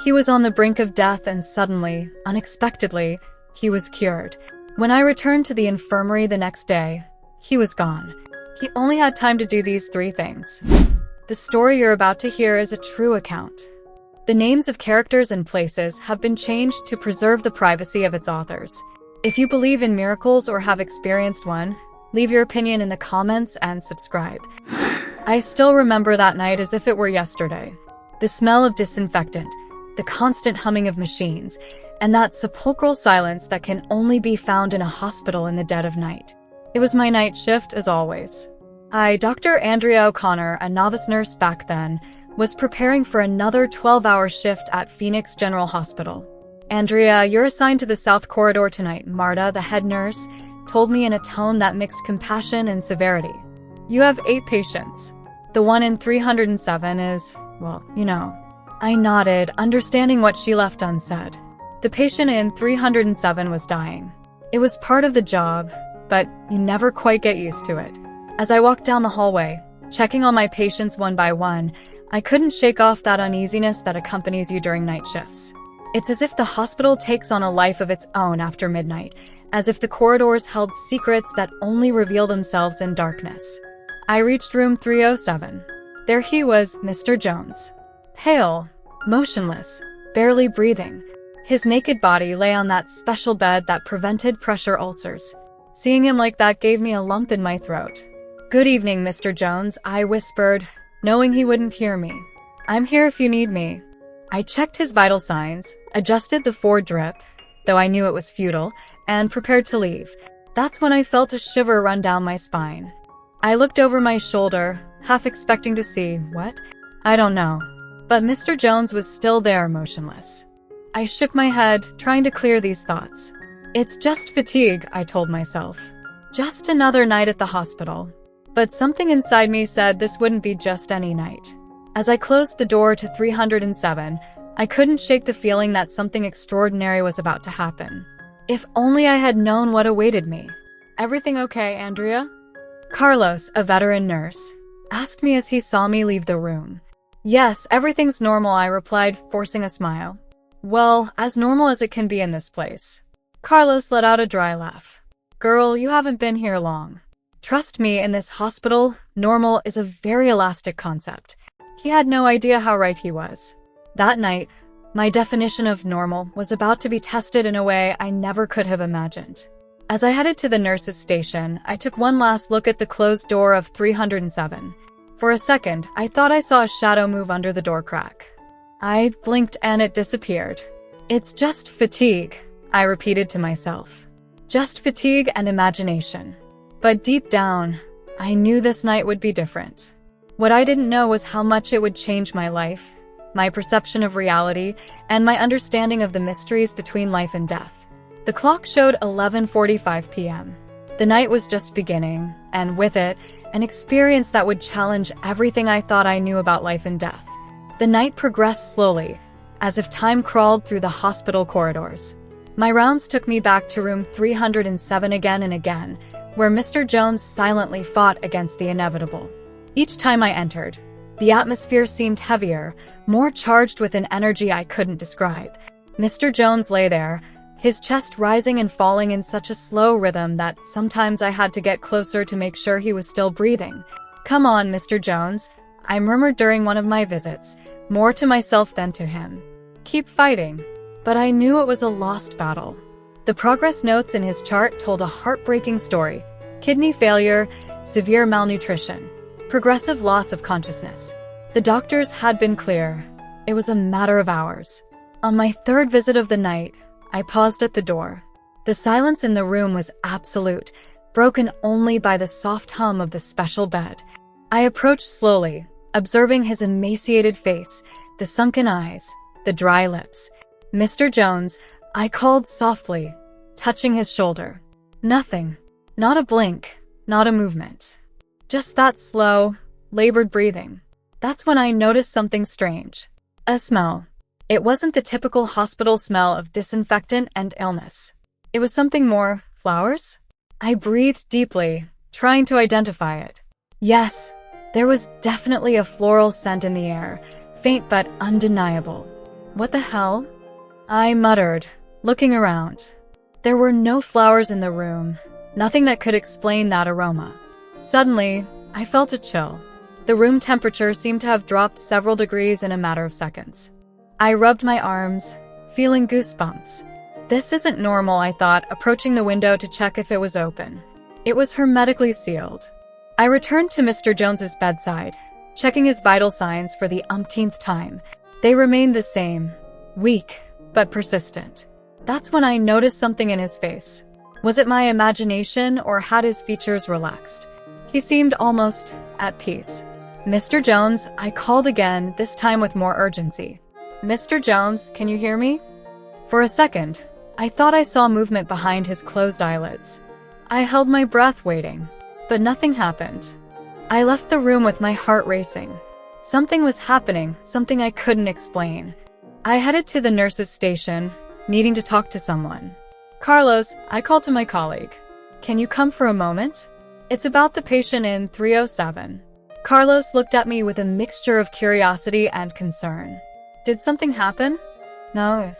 He was on the brink of death and suddenly, unexpectedly, he was cured. When I returned to the infirmary the next day, he was gone. He only had time to do these 3 things. The story you're about to hear is a true account. The names of characters and places have been changed to preserve the privacy of its authors. If you believe in miracles or have experienced one, leave your opinion in the comments and subscribe. I still remember that night as if it were yesterday. The smell of disinfectant, the constant humming of machines, and that sepulchral silence that can only be found in a hospital in the dead of night. It was my night shift, as always. Dr. Andrea O'Connor, a novice nurse back then, was preparing for another 12-hour shift at Phoenix General Hospital. "Andrea, you're assigned to the South Corridor tonight," Marta, the head nurse, told me in a tone that mixed compassion and severity. "You have 8 patients. The one in 307 is, well, you know." I nodded, understanding what she left unsaid. The patient in 307 was dying. It was part of the job, but you never quite get used to it. As I walked down the hallway, checking on my patients one by one, I couldn't shake off that uneasiness that accompanies you during night shifts. It's as if the hospital takes on a life of its own after midnight, as if the corridors held secrets that only reveal themselves in darkness. I reached room 307. There he was, Mr. Jones. Pale, motionless, barely breathing. His naked body lay on that special bed that prevented pressure ulcers. Seeing him like that gave me a lump in my throat. "Good evening, Mr. Jones," I whispered, knowing he wouldn't hear me. "I'm here if you need me." I checked his vital signs, adjusted the 4 drip, though I knew it was futile, and prepared to leave. That's when I felt a shiver run down my spine. I looked over my shoulder, half expecting to see, what? I don't know. But Mr. Jones was still there, motionless. I shook my head, trying to clear these thoughts. "It's just fatigue," I told myself. Just another night at the hospital. But something inside me said this wouldn't be just any night. As I closed the door to 307, I couldn't shake the feeling that something extraordinary was about to happen. If only I had known what awaited me. "Everything okay, Andrea?" Carlos, a veteran nurse, asked me as he saw me leave the room. "Yes, everything's normal," I replied, forcing a smile. "Well, as normal as it can be in this place." Carlos let out a dry laugh. "Girl, you haven't been here long. Trust me, in this hospital, normal is a very elastic concept." He had no idea how right he was. That night, my definition of normal was about to be tested in a way I never could have imagined. As I headed to the nurse's station, I took one last look at the closed door of 307. For a second, I thought I saw a shadow move under the door crack. I blinked and it disappeared. "It's just fatigue," I repeated to myself. Just fatigue and imagination. But deep down, I knew this night would be different. What I didn't know was how much it would change my life, my perception of reality, and my understanding of the mysteries between life and death. The clock showed 11:45 p.m. The night was just beginning, and with it, an experience that would challenge everything I thought I knew about life and death. The night progressed slowly, as if time crawled through the hospital corridors. My rounds took me back to room 307 again and again, where Mr. Jones silently fought against the inevitable. Each time I entered, the atmosphere seemed heavier, more charged with an energy I couldn't describe. Mr. Jones lay there, his chest rising and falling in such a slow rhythm that sometimes I had to get closer to make sure he was still breathing. "Come on, Mr. Jones," I murmured during one of my visits, more to myself than to him. "Keep fighting." But I knew it was a lost battle. The progress notes in his chart told a heartbreaking story: kidney failure, severe malnutrition, progressive loss of consciousness. The doctors had been clear. It was a matter of hours. On my 3rd visit of the night, I paused at the door. The silence in the room was absolute, broken only by the soft hum of the special bed. I approached slowly, observing his emaciated face, the sunken eyes, the dry lips. "Mr. Jones," I called softly, touching his shoulder. Nothing. Not a blink, not a movement. Just that slow, labored breathing. That's when I noticed something strange. A smell. It wasn't the typical hospital smell of disinfectant and illness. It was something more. Flowers? I breathed deeply, trying to identify it. Yes, there was definitely a floral scent in the air, faint but undeniable. What the hell? I muttered, looking around. There were no flowers in the room, nothing that could explain that aroma. Suddenly, I felt a chill. The room temperature seemed to have dropped several degrees in a matter of seconds. I rubbed my arms, feeling goosebumps. This isn't normal, I thought, approaching the window to check if it was open. It was hermetically sealed. I returned to Mr. Jones's bedside, checking his vital signs for the umpteenth time. They remained the same, weak, but persistent. That's when I noticed something in his face. Was it my imagination, or had his features relaxed? He seemed almost at peace. Mr. Jones, I called again, this time with more urgency. Mr. Jones, can you hear me? For a second, I thought I saw movement behind his closed eyelids. I held my breath waiting, but nothing happened. I left the room with my heart racing. Something was happening, something I couldn't explain. I headed to the nurse's station, needing to talk to someone. Carlos, I called to my colleague. Can you come for a moment? It's about the patient in 307. Carlos looked at me with a mixture of curiosity and concern. Did something happen? No,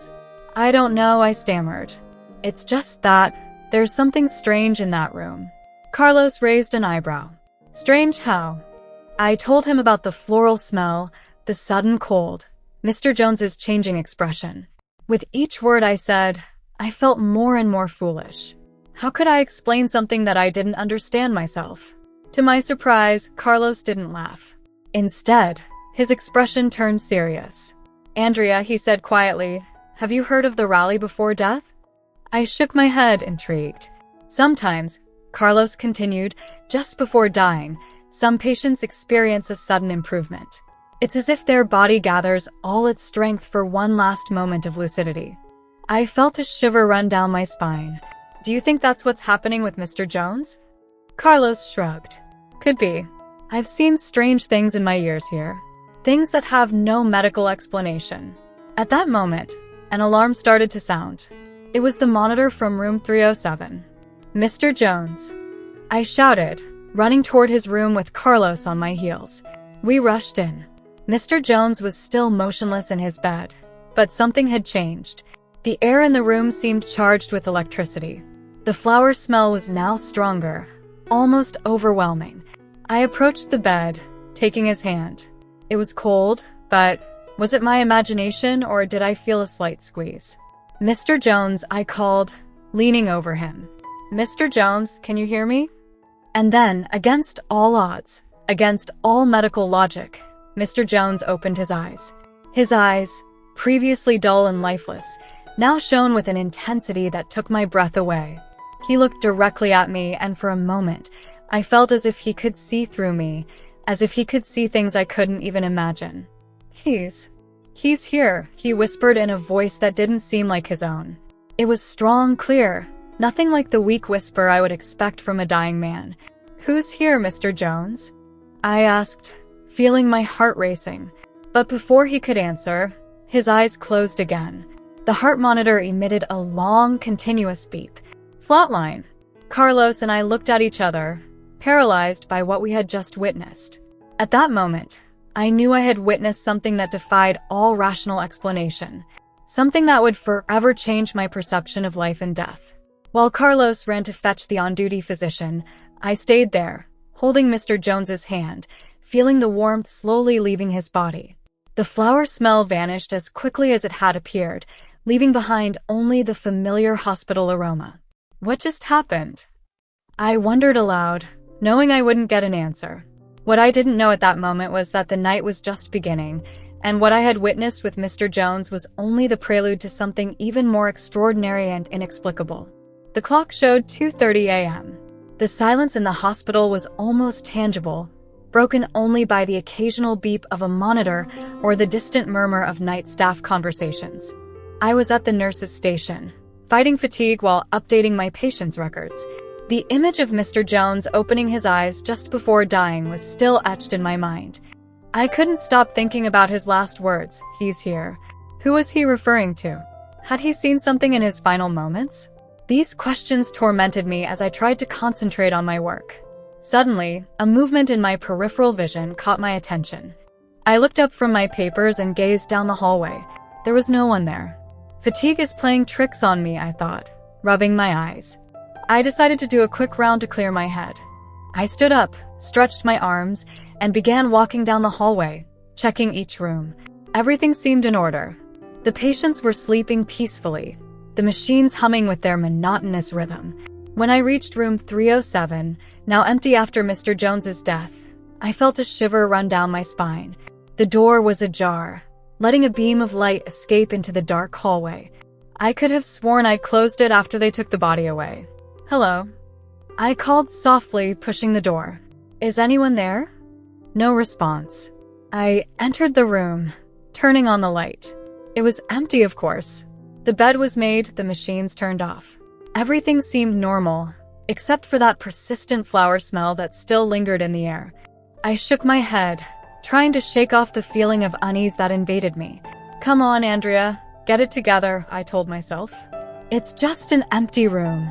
I don't know, I stammered. It's just that there's something strange in that room. Carlos raised an eyebrow. Strange how? I told him about the floral smell, the sudden cold, Mr. Jones's changing expression. With each word I said, I felt more and more foolish. How could I explain something that I didn't understand myself? To my surprise, Carlos didn't laugh. Instead, his expression turned serious. Andrea, he said quietly, have you heard of the rally before death? I shook my head, intrigued. Sometimes, Carlos continued, just before dying, some patients experience a sudden improvement. It's as if their body gathers all its strength for one last moment of lucidity. I felt a shiver run down my spine. Do you think that's what's happening with Mr. Jones? Carlos shrugged. Could be. I've seen strange things in my years here. Things that have no medical explanation. At that moment, an alarm started to sound. It was the monitor from room 307. Mr. Jones. I shouted, running toward his room with Carlos on my heels. We rushed in. Mr. Jones was still motionless in his bed, but something had changed. The air in the room seemed charged with electricity. The flower smell was now stronger, almost overwhelming. I approached the bed, taking his hand. It was cold, but was it my imagination or did I feel a slight squeeze? Mr. Jones, I called, leaning over him. Mr. Jones, can you hear me? And then, against all odds, against all medical logic, Mr. Jones opened his eyes. His eyes, previously dull and lifeless, now shone with an intensity that took my breath away. He looked directly at me, and for a moment, I felt as if he could see through me, as if he could see things I couldn't even imagine. He's here, he whispered in a voice that didn't seem like his own. It was strong, clear, nothing like the weak whisper I would expect from a dying man. Who's here, Mr. Jones? I asked, feeling my heart racing. But before he could answer, his eyes closed again. The heart monitor emitted a long, continuous beep. Flatline. Carlos and I looked at each other, paralyzed by what we had just witnessed. At that moment, I knew I had witnessed something that defied all rational explanation, something that would forever change my perception of life and death. While Carlos ran to fetch the on-duty physician, I stayed there, holding Mr. Jones's hand, feeling the warmth slowly leaving his body. The flower smell vanished as quickly as it had appeared, leaving behind only the familiar hospital aroma. What just happened? I wondered aloud, knowing I wouldn't get an answer. What I didn't know at that moment was that the night was just beginning, and what I had witnessed with Mr. Jones was only the prelude to something even more extraordinary and inexplicable. The clock showed 2:30 a.m. The silence in the hospital was almost tangible, broken only by the occasional beep of a monitor or the distant murmur of night staff conversations. I was at the nurse's station, fighting fatigue while updating my patients' records. The image of Mr. Jones opening his eyes just before dying was still etched in my mind. I couldn't stop thinking about his last words, "He's here." Who was he referring to? Had he seen something in his final moments? These questions tormented me as I tried to concentrate on my work. Suddenly, a movement in my peripheral vision caught my attention. I looked up from my papers and gazed down the hallway. There was no one there. Fatigue is playing tricks on me, I thought, rubbing my eyes. I decided to do a quick round to clear my head. I stood up, stretched my arms, and began walking down the hallway, checking each room. Everything seemed in order. The patients were sleeping peacefully, the machines humming with their monotonous rhythm. When I reached room 307, now empty after Mr. Jones's death, I felt a shiver run down my spine. The door was ajar, letting a beam of light escape into the dark hallway. I could have sworn I'd closed it after they took the body away. "Hello?" I called softly, pushing the door. "Is anyone there?" No response. I entered the room, turning on the light. It was empty, of course. The bed was made, the machines turned off. Everything seemed normal, except for that persistent flower smell that still lingered in the air. I shook my head, trying to shake off the feeling of unease that invaded me. "Come on, Andrea, get it together," I told myself. "It's just an empty room."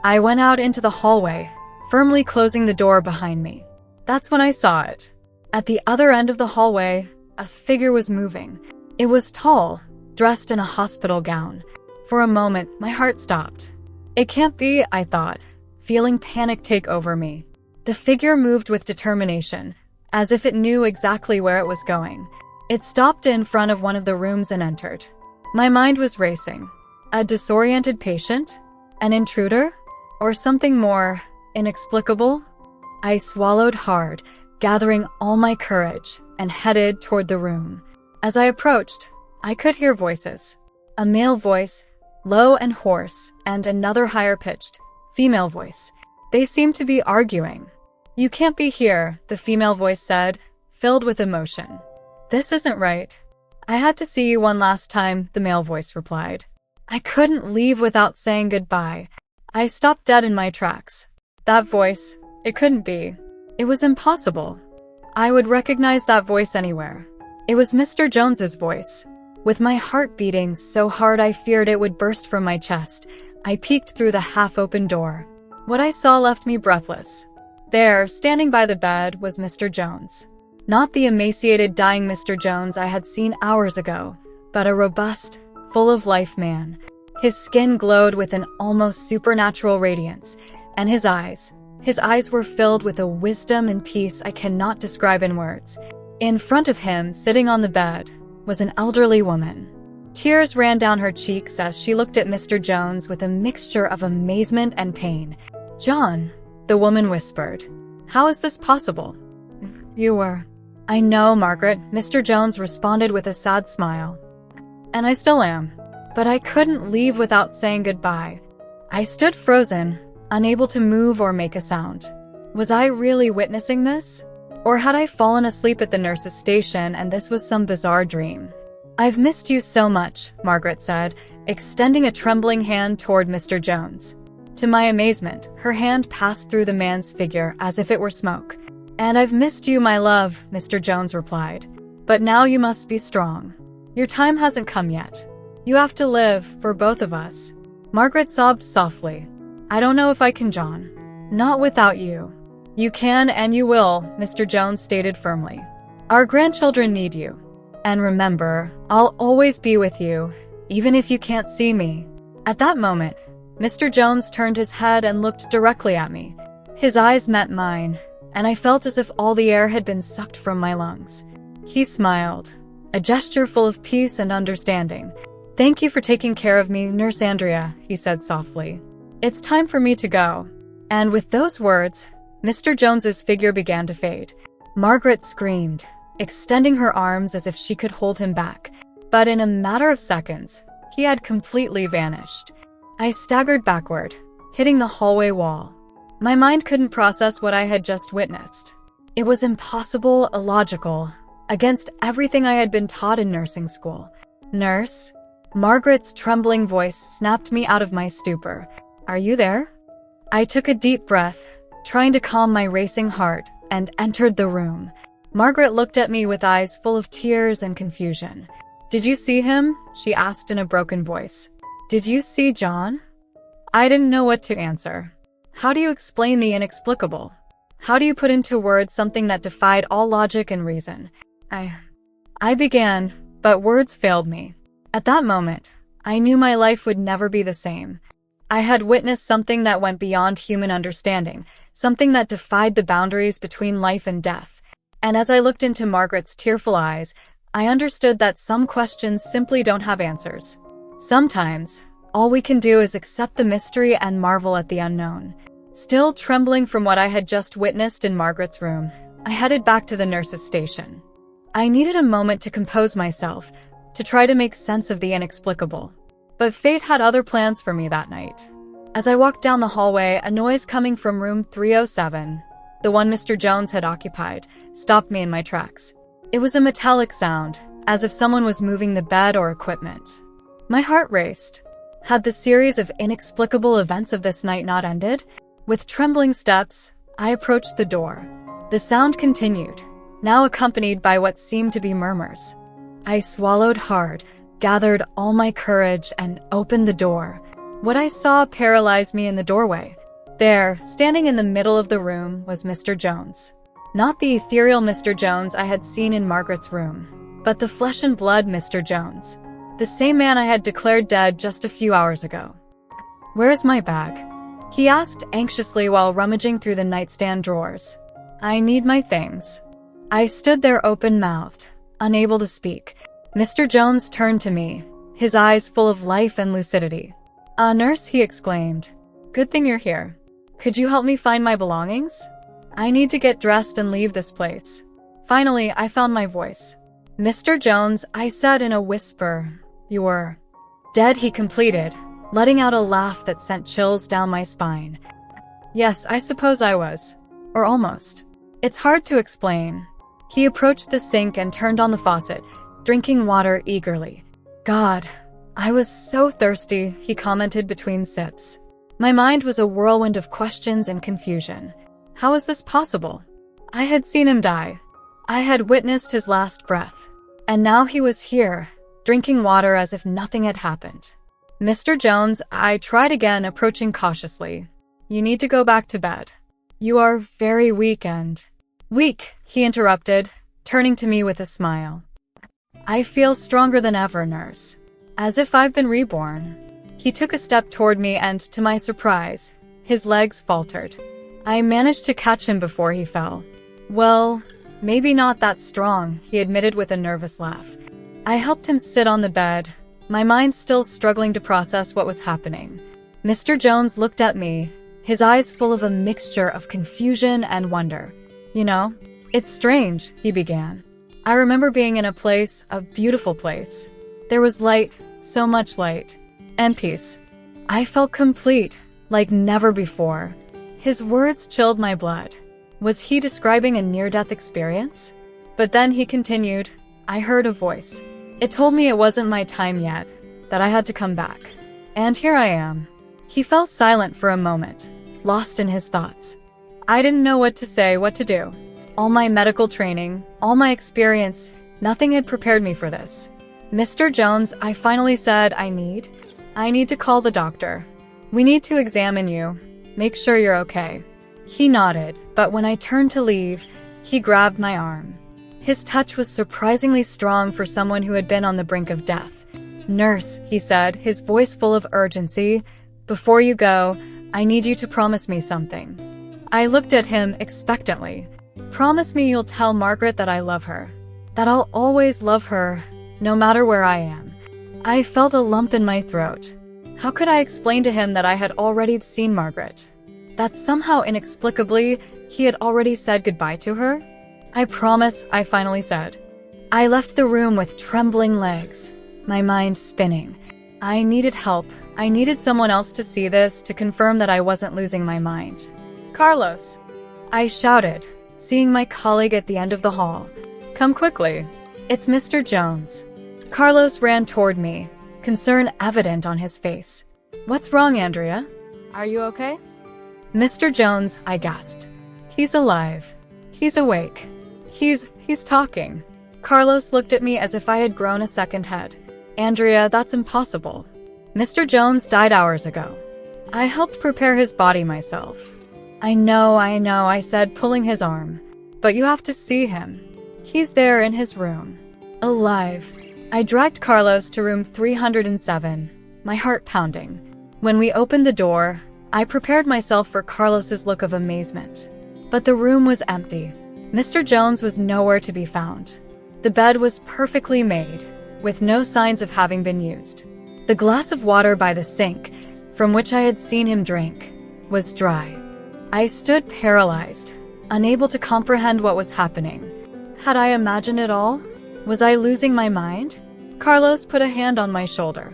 I went out into the hallway, firmly closing the door behind me. That's when I saw it. At the other end of the hallway, a figure was moving. It was tall, dressed in a hospital gown. For a moment, my heart stopped. It can't be, I thought, feeling panic take over me. The figure moved with determination, as if it knew exactly where it was going. It stopped in front of one of the rooms and entered. My mind was racing. A disoriented patient? An intruder? Or something more inexplicable? I swallowed hard, gathering all my courage, and headed toward the room. As I approached, I could hear voices. A male voice, low and hoarse, and another higher-pitched, female voice. They seemed to be arguing. "You can't be here," the female voice said, filled with emotion. "This isn't right." "I had to see you one last time," the male voice replied. I couldn't leave without saying goodbye. I stopped dead in my tracks. That voice, it couldn't be. It was impossible. I would recognize that voice anywhere. It was Mr. Jones's voice. With my heart beating so hard I feared it would burst from my chest, I peeked through the half-open door. What I saw left me breathless. There, standing by the bed, was Mr. Jones. Not the emaciated, dying Mr. Jones I had seen hours ago, but a robust, full-of-life man. His skin glowed with an almost supernatural radiance, and his eyes were filled with a wisdom and peace I cannot describe in words. In front of him, sitting on the bed, was an elderly woman. Tears ran down her cheeks as she looked at Mr. Jones with a mixture of amazement and pain. "John," the woman whispered, "how is this possible?" "You were." "I know, Margaret," Mr. Jones responded with a sad smile. "And I still am. But I couldn't leave without saying goodbye." I stood frozen, unable to move or make a sound. Was I really witnessing this? Or had I fallen asleep at the nurse's station and this was some bizarre dream? "I've missed you so much," Margaret said, extending a trembling hand toward Mr. Jones. To my amazement, her hand passed through the man's figure as if it were smoke. "And I've missed you, my love," Mr. Jones replied. "But now you must be strong. Your time hasn't come yet. You have to live, for both of us." Margaret sobbed softly. "I don't know if I can, John. Not without you." "You can and you will," Mr. Jones stated firmly. "Our grandchildren need you. And remember, I'll always be with you, even if you can't see me." At that moment, Mr. Jones turned his head and looked directly at me. His eyes met mine, and I felt as if all the air had been sucked from my lungs. He smiled, a gesture full of peace and understanding. "Thank you for taking care of me, Nurse Andrea," he said softly. "It's time for me to go." And with those words, Mr. Jones's figure began to fade. Margaret screamed, extending her arms as if she could hold him back. But in a matter of seconds, he had completely vanished. I staggered backward, hitting the hallway wall. My mind couldn't process what I had just witnessed. It was impossible, illogical, against everything I had been taught in nursing school. "Nurse?" Margaret's trembling voice snapped me out of my stupor. "Are you there?" I took a deep breath, trying to calm my racing heart, and entered the room. Margaret looked at me with eyes full of tears and confusion. "Did you see him?" she asked in a broken voice. "Did you see John?" I didn't know what to answer. How do you explain the inexplicable? How do you put into words something that defied all logic and reason? I began, but words failed me. At that moment, I knew my life would never be the same. I had witnessed something that went beyond human understanding, something that defied the boundaries between life and death. And as I looked into Margaret's tearful eyes, I understood that some questions simply don't have answers. Sometimes, all we can do is accept the mystery and marvel at the unknown. Still trembling from what I had just witnessed in Margaret's room, I headed back to the nurse's station. I needed a moment to compose myself, to try to make sense of the inexplicable. But fate had other plans for me that night. As I walked down the hallway, a noise coming from room 307, the one Mr. Jones had occupied, stopped me in my tracks. It was a metallic sound, as if someone was moving the bed or equipment. My heart raced. Had the series of inexplicable events of this night not ended? With trembling steps, I approached the door. The sound continued, now accompanied by what seemed to be murmurs. I swallowed hard, gathered all my courage, and opened the door. What I saw paralyzed me in the doorway. There, standing in the middle of the room, was Mr. Jones. Not the ethereal Mr. Jones I had seen in Margaret's room, but the flesh and blood Mr. Jones. The same man I had declared dead just a few hours ago. "Where is my bag?" he asked anxiously while rummaging through the nightstand drawers. "I need my things." I stood there open-mouthed, unable to speak. Mr. Jones turned to me, his eyes full of life and lucidity. "Ah, nurse," he exclaimed. "Good thing you're here. Could you help me find my belongings? I need to get dressed and leave this place." Finally, I found my voice. "Mr. Jones," I said in a whisper, "you're dead," he completed, letting out a laugh that sent chills down my spine. Yes, I suppose I was. Or almost. It's hard to explain. He approached the sink and turned on the faucet, drinking water eagerly. "God, I was so thirsty," he commented between sips. My mind was a whirlwind of questions and confusion. How was this possible? I had seen him die. I had witnessed his last breath. And now he was here, drinking water as if nothing had happened. "Mr. Jones," I tried again, approaching cautiously. "You need to go back to bed. You are very weak and—" "Weak," he interrupted, turning to me with a smile. "I feel stronger than ever, nurse. As if I've been reborn." He took a step toward me and, to my surprise, his legs faltered. I managed to catch him before he fell. "Well, maybe not that strong," he admitted with a nervous laugh. I helped him sit on the bed, my mind still struggling to process what was happening. Mr. Jones looked at me, his eyes full of a mixture of confusion and wonder. "You know, it's strange," he began. "I remember being in a place, a beautiful place. There was light, so much light, and peace. I felt complete, like never before." His words chilled my blood. Was he describing a near-death experience? But then he continued, "I heard a voice. It told me it wasn't my time yet, that I had to come back. And here I am." He fell silent for a moment, lost in his thoughts. I didn't know what to say, what to do. All my medical training, all my experience, nothing had prepared me for this. "Mr. Jones," I finally said, I need to call the doctor. We need to examine you. Make sure you're okay." He nodded, but when I turned to leave, he grabbed my arm. His touch was surprisingly strong for someone who had been on the brink of death. "Nurse," he said, his voice full of urgency, "before you go, I need you to promise me something." I looked at him expectantly. "Promise me you'll tell Margaret that I love her. That I'll always love her, no matter where I am." I felt a lump in my throat. How could I explain to him that I had already seen Margaret? That somehow inexplicably, he had already said goodbye to her? "I promise," I finally said. I left the room with trembling legs, my mind spinning. I needed help. I needed someone else to see this, to confirm that I wasn't losing my mind. "Carlos!" I shouted, seeing my colleague at the end of the hall. "Come quickly. It's Mr. Jones." Carlos ran toward me, concern evident on his face. "What's wrong, Andrea? Are you okay?" "Mr. Jones," I gasped. "He's alive. He's awake. He's talking." Carlos looked at me as if I had grown a second head. "Andrea, that's impossible. Mr. Jones died hours ago. I helped prepare his body myself." I know, I said, pulling his arm. "But you have to see him. He's there in his room. Alive. I dragged Carlos to room 307, my heart pounding. When we opened the door, I prepared myself for Carlos's look of amazement. But the room was empty. Mr. Jones was nowhere to be found. The bed was perfectly made, with no signs of having been used. The glass of water by the sink, from which I had seen him drink, was dry. I stood paralyzed, unable to comprehend what was happening. Had I imagined it all? Was I losing my mind? Carlos put a hand on my shoulder.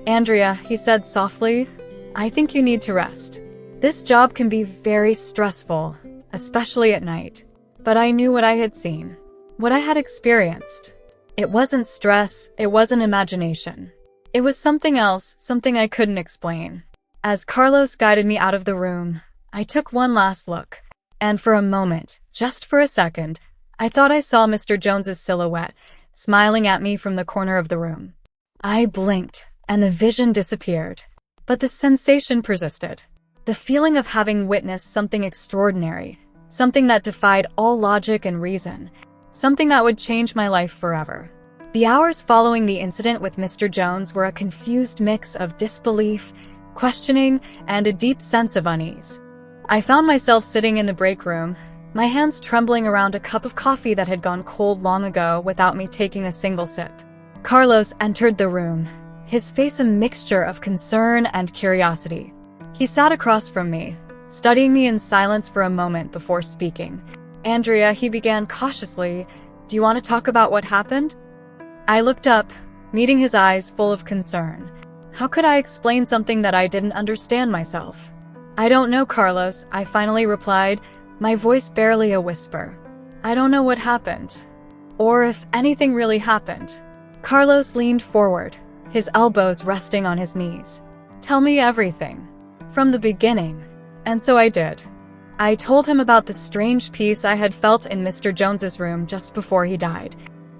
"Andrea," he said softly, "I think you need to rest. This job can be very stressful, especially at night." But I knew what I had seen, what I had experienced. It wasn't stress, it wasn't imagination. It was something else, something I couldn't explain. As Carlos guided me out of the room, I took one last look, and for a moment, just for a second, I thought I saw Mr. Jones's silhouette, smiling at me from the corner of the room. I blinked, and the vision disappeared. But the sensation persisted. The feeling of having witnessed something extraordinary, something that defied all logic and reason, something that would change my life forever. The hours following the incident with Mr. Jones were a confused mix of disbelief, questioning, and a deep sense of unease. I found myself sitting in the break room, my hands trembling around a cup of coffee that had gone cold long ago without me taking a single sip. Carlos entered the room, his face a mixture of concern and curiosity. He sat across from me, studying me in silence for a moment before speaking. "Andrea," he began cautiously, "do you want to talk about what happened?" I looked up, meeting his eyes full of concern. How could I explain something that I didn't understand myself? "I don't know, Carlos," I finally replied, my voice barely a whisper. "I don't know what happened, or if anything really happened." Carlos leaned forward, his elbows resting on his knees. "Tell me everything, from the beginning." And so I did. I told him about the strange peace I had felt in Mr. Jones's room just before he died.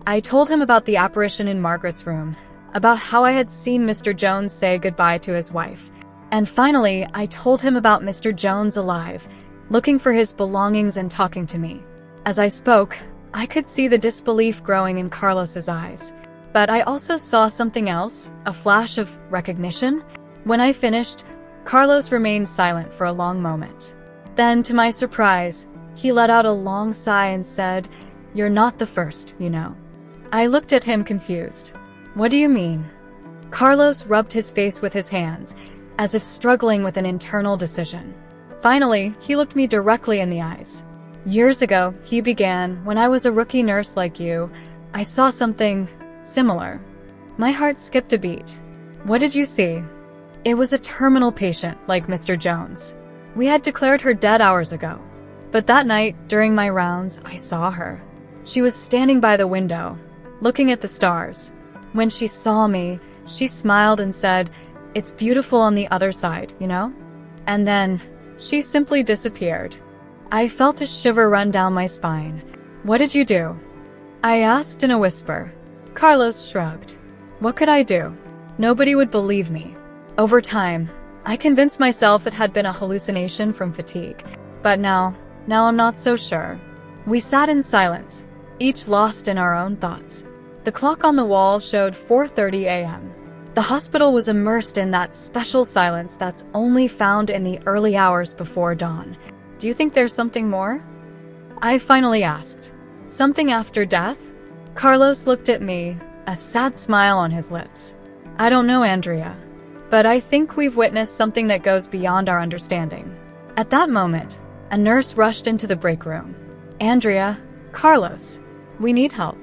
I told him about the apparition in Margaret's room, about how I had seen Mr. Jones say goodbye to his wife. And finally, I told him about Mr. Jones alive, looking for his belongings and talking to me. As I spoke, I could see the disbelief growing in Carlos's eyes. But I also saw something else, a flash of recognition. When I finished, Carlos remained silent for a long moment. Then, to my surprise, he let out a long sigh and said, "You're not the first, you know." I looked at him confused. "What do you mean?" Carlos rubbed his face with his hands, as if struggling with an internal decision. Finally, he looked me directly in the eyes. "Years ago," he began, "when I was a rookie nurse like you, I saw something similar." My heart skipped a beat. "What did you see?" "It was a terminal patient, like Mr. Jones. We had declared her dead hours ago. But that night, during my rounds, I saw her. She was standing by the window, looking at the stars. When she saw me, she smiled and said, 'It's beautiful on the other side, you know?' And then, she simply disappeared." I felt a shiver run down my spine. "What did you do?" I asked in a whisper. Carlos shrugged. "What could I do? Nobody would believe me." Over time, I convinced myself it had been a hallucination from fatigue. But now I'm not so sure. We sat in silence, each lost in our own thoughts. The clock on the wall showed 4:30 a.m. The hospital was immersed in that special silence that's only found in the early hours before dawn. "Do you think there's something more?" I finally asked. "Something after death?" Carlos looked at me, a sad smile on his lips. "I don't know, Andrea. But I think we've witnessed something that goes beyond our understanding." At that moment, a nurse rushed into the break room. "Andrea, Carlos, we need help.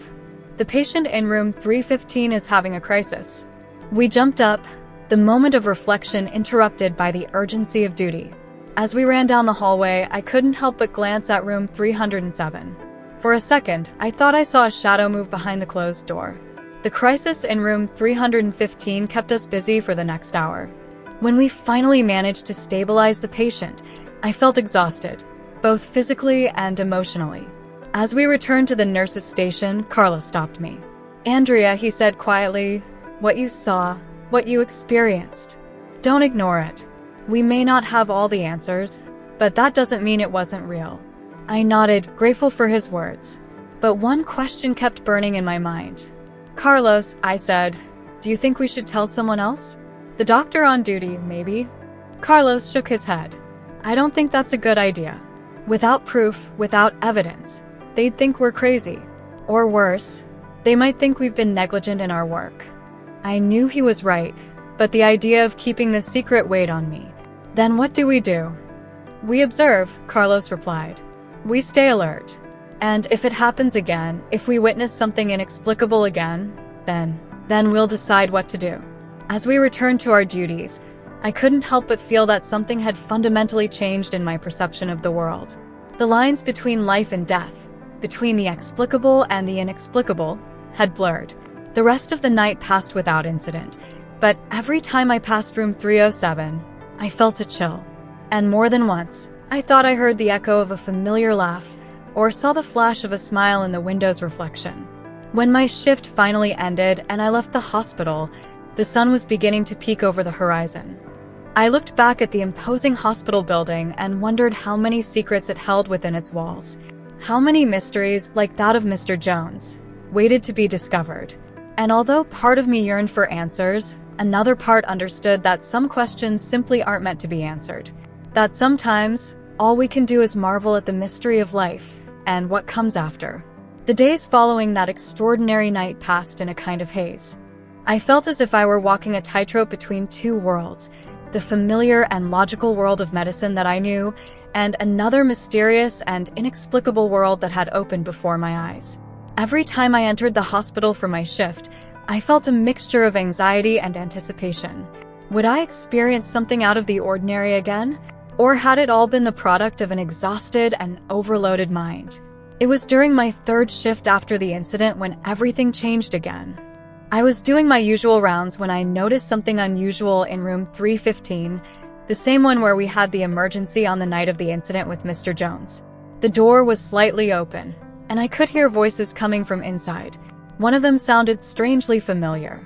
The patient in room 315 is having a crisis." We jumped up, the moment of reflection interrupted by the urgency of duty. As we ran down the hallway, I couldn't help but glance at room 307. For a second, I thought I saw a shadow move behind the closed door. The crisis in room 315 kept us busy for the next hour. When we finally managed to stabilize the patient, I felt exhausted, both physically and emotionally. As we returned to the nurse's station, Carlos stopped me. "Andrea," he said quietly, "what you saw, what you experienced, don't ignore it. We may not have all the answers, but that doesn't mean it wasn't real." I nodded, grateful for his words. But one question kept burning in my mind. Carlos, I said, do you think we should tell someone else? The doctor on duty, maybe? Carlos shook his head. I don't think that's a good idea. Without proof, without evidence, they'd think we're crazy. Or worse, they might think we've been negligent in our work. I knew he was right, but the idea of keeping the secret weighed on me. Then what do? We observe, Carlos replied. We stay alert. And if it happens again, if we witness something inexplicable again, then we'll decide what to do. As we returned to our duties, I couldn't help but feel that something had fundamentally changed in my perception of the world. The lines between life and death, between the explicable and the inexplicable, had blurred. The rest of the night passed without incident, but every time I passed room 307, I felt a chill. And more than once, I thought I heard the echo of a familiar laugh, or saw the flash of a smile in the window's reflection. When my shift finally ended and I left the hospital, the sun was beginning to peek over the horizon. I looked back at the imposing hospital building and wondered how many secrets it held within its walls. How many mysteries, like that of Mr. Jones, waited to be discovered. And although part of me yearned for answers, another part understood that some questions simply aren't meant to be answered. That sometimes, all we can do is marvel at the mystery of life and what comes after. The days following that extraordinary night passed in a kind of haze. I felt as if I were walking a tightrope between two worlds, the familiar and logical world of medicine that I knew, and another mysterious and inexplicable world that had opened before my eyes. Every time I entered the hospital for my shift, I felt a mixture of anxiety and anticipation. Would I experience something out of the ordinary again? Or had it all been the product of an exhausted and overloaded mind? It was during my third shift after the incident when everything changed again. I was doing my usual rounds when I noticed something unusual in room 315, the same one where we had the emergency on the night of the incident with Mr. Jones. The door was slightly open, and I could hear voices coming from inside. One of them sounded strangely familiar.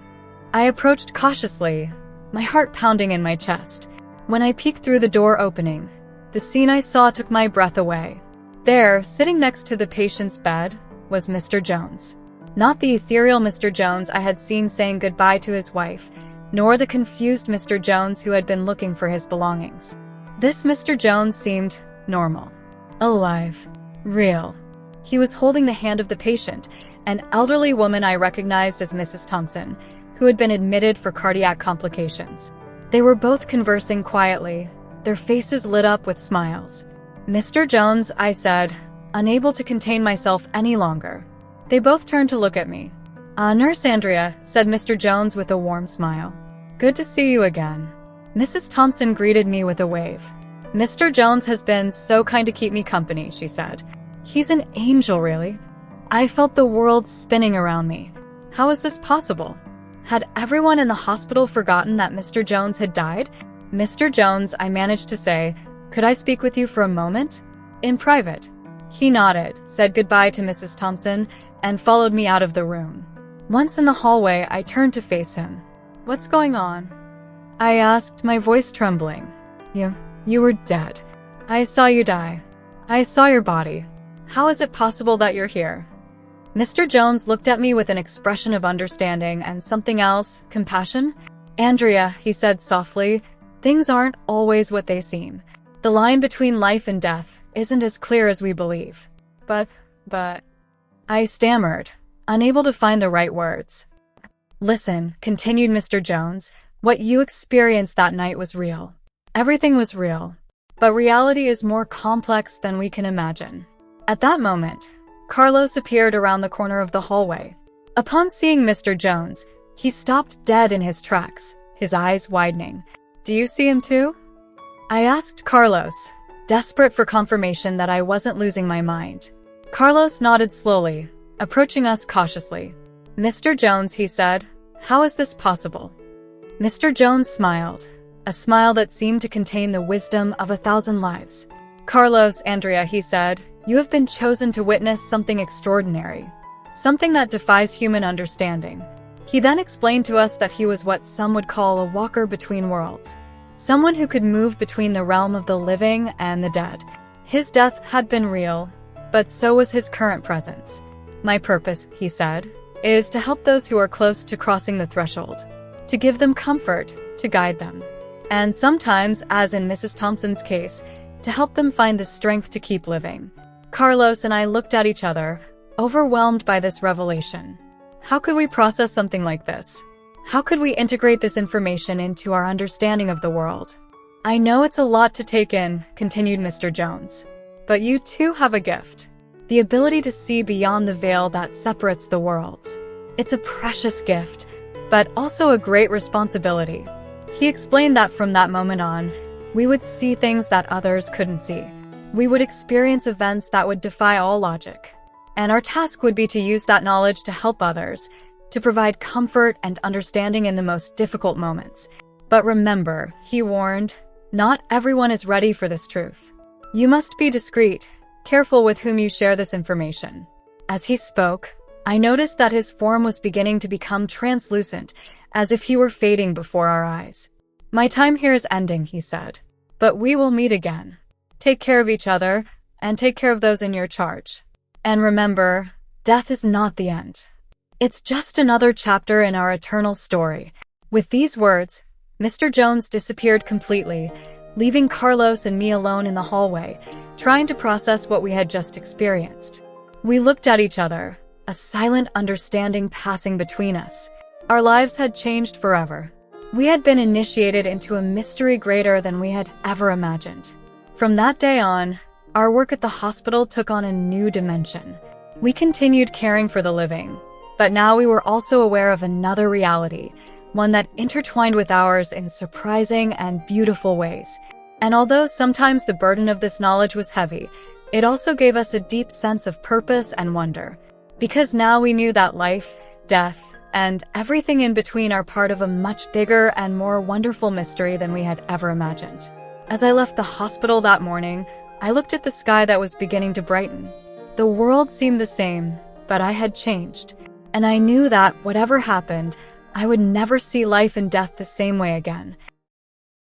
I approached cautiously, my heart pounding in my chest. When I peeked through the door opening, the scene I saw took my breath away. There, sitting next to the patient's bed, was Mr. Jones. Not the ethereal Mr. Jones I had seen saying goodbye to his wife, nor the confused Mr. Jones who had been looking for his belongings. This Mr. Jones seemed normal, alive, real. He was holding the hand of the patient, an elderly woman I recognized as Mrs. Thompson, who had been admitted for cardiac complications. They were both conversing quietly, their faces lit up with smiles. Mr. Jones, I said, unable to contain myself any longer. They both turned to look at me. Nurse Andrea, said Mr. Jones with a warm smile. Good to see you again. Mrs. Thompson greeted me with a wave. Mr. Jones has been so kind to keep me company, she said. He's an angel, really. I felt the world spinning around me. How is this possible? Had everyone in the hospital forgotten that Mr. Jones had died? Mr. Jones, I managed to say, could I speak with you for a moment? In private. He nodded, said goodbye to Mrs. Thompson, and followed me out of the room. Once in the hallway, I turned to face him. What's going on? I asked, my voice trembling. You were dead. I saw you die. I saw your body. How is it possible that you're here? Mr. Jones looked at me with an expression of understanding and something else, compassion. Andrea, he said softly, things aren't always what they seem. The line between life and death isn't as clear as we believe. But, I stammered, unable to find the right words. Listen, continued Mr. Jones, what you experienced that night was real. Everything was real. But reality is more complex than we can imagine. At that moment, Carlos appeared around the corner of the hallway. Upon seeing Mr. Jones, he stopped dead in his tracks, his eyes widening. Do you see him too? I asked Carlos, desperate for confirmation that I wasn't losing my mind. Carlos nodded slowly, approaching us cautiously. Mr. Jones, he said, how is this possible? Mr. Jones smiled, a smile that seemed to contain the wisdom of 1,000 lives. Carlos, Andrea, he said, you have been chosen to witness something extraordinary, something that defies human understanding. He then explained to us that he was what some would call a walker between worlds, someone who could move between the realm of the living and the dead. His death had been real, but so was his current presence. My purpose, he said, is to help those who are close to crossing the threshold, to give them comfort, to guide them, and sometimes, as in Mrs. Thompson's case, to help them find the strength to keep living. Carlos and I looked at each other, overwhelmed by this revelation. How could we process something like this? How could we integrate this information into our understanding of the world? I know it's a lot to take in, continued Mr. Jones, but you too have a gift. The ability to see beyond the veil that separates the worlds. It's a precious gift, but also a great responsibility. He explained that from that moment on, we would see things that others couldn't see. We would experience events that would defy all logic. And our task would be to use that knowledge to help others, to provide comfort and understanding in the most difficult moments. But remember, he warned, not everyone is ready for this truth. You must be discreet, careful with whom you share this information. As he spoke, I noticed that his form was beginning to become translucent, as if he were fading before our eyes. My time here is ending, he said. But we will meet again. Take care of each other, and take care of those in your charge. And remember, death is not the end. It's just another chapter in our eternal story. With these words, Mr. Jones disappeared completely, leaving Carlos and me alone in the hallway, trying to process what we had just experienced. We looked at each other, a silent understanding passing between us. Our lives had changed forever. We had been initiated into a mystery greater than we had ever imagined. From that day on, our work at the hospital took on a new dimension. We continued caring for the living, but now we were also aware of another reality, one that intertwined with ours in surprising and beautiful ways. And although sometimes the burden of this knowledge was heavy, it also gave us a deep sense of purpose and wonder. Because now we knew that life, death, and everything in between are part of a much bigger and more wonderful mystery than we had ever imagined. As I left the hospital that morning, I looked at the sky that was beginning to brighten. The world seemed the same, but I had changed. And I knew that, whatever happened, I would never see life and death the same way again.